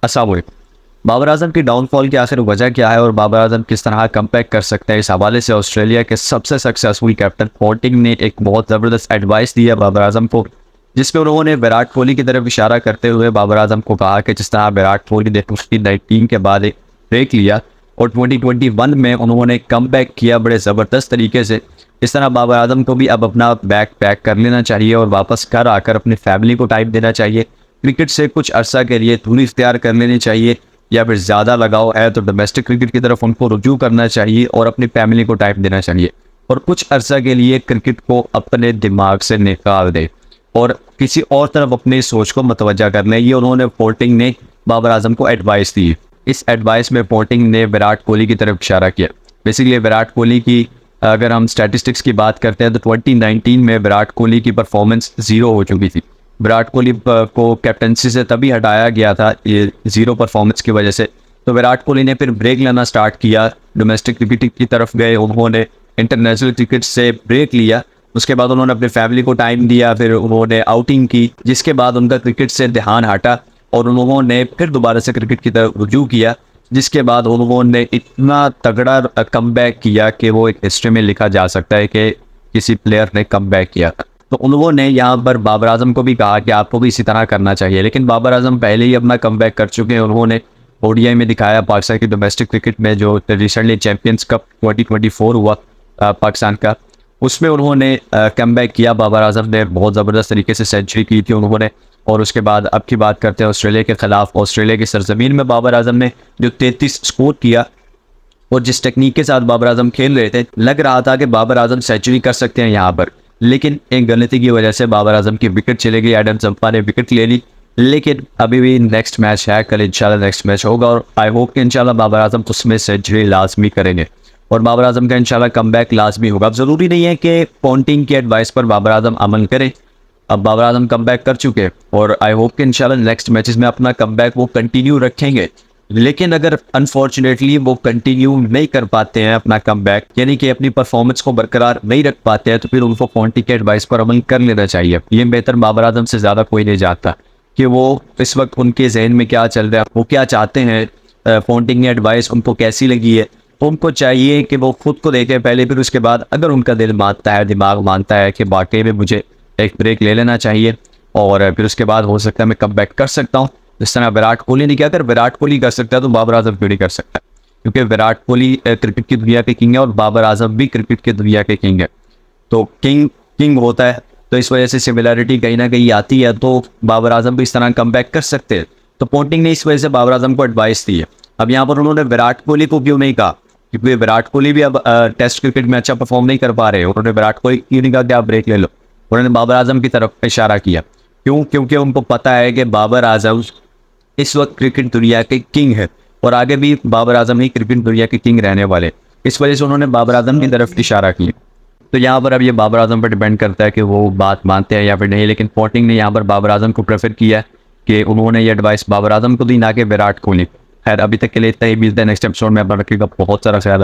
अस्सलाम वालेकुम। बाबर आजम की डाउनफॉल की आखिर वजह क्या है और बाबर आजम किस तरह कमबैक कर सकते हैं, इस हवाले से ऑस्ट्रेलिया के सबसे सक्सेसफुल कैप्टन पोंटिंग ने एक बहुत ज़बरदस्त एडवाइस दिया बाबर आजम को, जिसमें उन्होंने विराट कोहली की तरफ इशारा करते हुए बाबर आजम को कहा कि जिस तरह विराट कोहली ने 2019 के बाद एक ब्रेक लिया और 2021 में उन्होंने कमबैक किया बड़े ज़बरदस्त तरीके से, इस तरह बाबर आजम को भी अब अपना बैग पैक कर लेना चाहिए और वापस घर आकर अपनी फैमिली को टाइम देना चाहिए। क्रिकेट से कुछ अरसा के लिए दूरी इख्तियार कर लेनी चाहिए, या फिर ज़्यादा लगाव है तो डोमेस्टिक क्रिकेट की तरफ उनको रुजू करना चाहिए और अपनी फैमिली को टाइम देना चाहिए, और कुछ अरसा के लिए क्रिकेट को अपने दिमाग से निकाल दे और किसी और तरफ अपनी सोच को मतवज्जा कर लें। ये उन्होंने पोंटिंग ने बाबर आजम को एडवाइस दी। इस एडवाइस में पोंटिंग ने विराट कोहली की तरफ इशारा किया। बेसिकली विराट कोहली की अगर हम स्टैटिस्टिक्स की बात करते हैं तो 2019 में विराट कोहली की परफॉर्मेंस ज़ीरो हो चुकी थी। विराट कोहली को कैप्टनसी से तभी हटाया गया था ये ज़ीरो परफॉर्मेंस की वजह से। तो विराट कोहली ने फिर ब्रेक लेना स्टार्ट किया, डोमेस्टिक क्रिकेट की तरफ गए, उन्होंने इंटरनेशनल क्रिकेट से ब्रेक लिया। उसके बाद उन्होंने अपनी फैमिली को टाइम दिया, फिर उन्होंने आउटिंग की, जिसके बाद उनका क्रिकेट से ध्यान हटा और उन्होंने फिर दोबारा से क्रिकेट की तरफ रुजू किया, जिसके बाद उन्होंने इतना तगड़ा कमबैक किया कि वो एक हिस्ट्री में लिखा जा सकता है कि किसी प्लेयर ने कमबैक किया। तो उन्होंने यहाँ पर बाबर आजम को भी कहा कि आपको भी इसी तरह करना चाहिए, लेकिन बाबर आजम पहले ही अपना कमबैक कर चुके हैं। उन्होंने ओडीआई में दिखाया पाकिस्तान की डोमेस्टिक क्रिकेट में, जो रिसेंटली चैंपियंस कप 2024 हुआ पाकिस्तान का, उसमें उन्होंने कमबैक किया। बाबर आजम ने बहुत ज़बरदस्त तरीके से सेंचुरी की थी उन्होंने। और उसके बाद अब की बात करते हैं ऑस्ट्रेलिया के ख़िलाफ़। ऑस्ट्रेलिया की सरजमीन में बाबर आजम ने जो 33 स्कोर किया और जिस टेक्निक के साथ बाबर आजम खेल रहे थे, लग रहा था कि बाबर आजम सेंचुरी कर सकते हैं यहाँ पर, लेकिन एक गलती की वजह से बाबर आजम की विकेट चले गई। एडम जम्पा ने विकेट ले ली, लेकिन अभी भी नेक्स्ट मैच है, कल इंशाल्लाह नेक्स्ट मैच होगा और आई होप कि इंशाल्लाह बाबर आजम उसमें सेंचुरी लाजमी करेंगे और बाबर आजम का इंशाल्लाह कमबैक लाजमी होगा। अब ज़रूरी नहीं है कि पोंटिंग की एडवाइस पर बाबर आजम अमल करें। अब बाबर आजम कमबैक कर चुके हैं और आई होप कि इंशाल्लाह नेक्स्ट मैचेस में अपना कमबैक वो कंटिन्यू रखेंगे। लेकिन अगर अनफॉर्चुनेटली वो कंटिन्यू नहीं कर पाते हैं अपना कमबैक, यानी कि अपनी परफॉर्मेंस को बरकरार नहीं रख पाते हैं, तो फिर उनको पोंटिंग के एडवाइस पर अमल कर लेना चाहिए। ये बेहतर बाबर आजम से ज़्यादा कोई नहीं जानता कि वो इस वक्त उनके जहन में क्या चल रहा है, वो क्या चाहते हैं, पोंटिंग की एडवाइस उनको कैसी लगी है। तो उनको चाहिए कि वो खुद को देखें पहले, फिर उसके बाद अगर उनका दिल मानता है, दिमाग मानता है कि वाकई में मुझे एक ब्रेक ले लेना चाहिए और फिर उसके बाद हो सकता है मैं कमबैक कर सकता हूँ, जिस तरह विराट कोहली ने किया। अगर विराट कोहली कर सकता है तो बाबर आजम क्यों नहीं कर सकता, क्योंकि विराट कोहली क्रिकेट की दुनिया के किंग है और बाबर आजम भी क्रिकेट की दुनिया के किंग है। तो किंग किंग होता है, तो इस वजह से सिमिलरिटी कहीं ना कहीं आती है। तो बाबर आजम भी इस तरह कमबैक कर सकते हैं। तो पोंटिंग ने इस वजह से बाबर आजम को एडवाइस दी है। अब यहाँ पर उन्होंने विराट कोहली को क्यों नहीं कहा, क्योंकि विराट कोहली भी अब टेस्ट क्रिकेट में अच्छा परफॉर्म नहीं कर पा रहे। उन्होंने विराट कोहली क्यों नहीं कहा कि आप ब्रेक ले लो, उन्होंने बाबर आजम की तरफ इशारा किया। क्यों? क्योंकि उनको पता है कि बाबर आजम इस वक्त क्रिकेट दुनिया के किंग है और आगे भी बाबर आजम ही क्रिकेट दुनिया के किंग रहने वाले। इस वजह से उन्होंने बाबर आजम की तरफ इशारा किया। तो यहाँ पर अब ये बाबर आजम पर डिपेंड करता है कि वो बात मानते हैं या फिर नहीं, लेकिन पोंटिंग ने यहाँ पर बाबर आजम को प्रेफर किया कि उन्होंने ये एडवाइस बाबर आजम को दी, ना कि विराट कोहली। खैर अभी तक के लिए इतना ही, मिलता है नेक्स्ट एपिसोड में। अपना रखिएगा बहुत सारा ख्याल।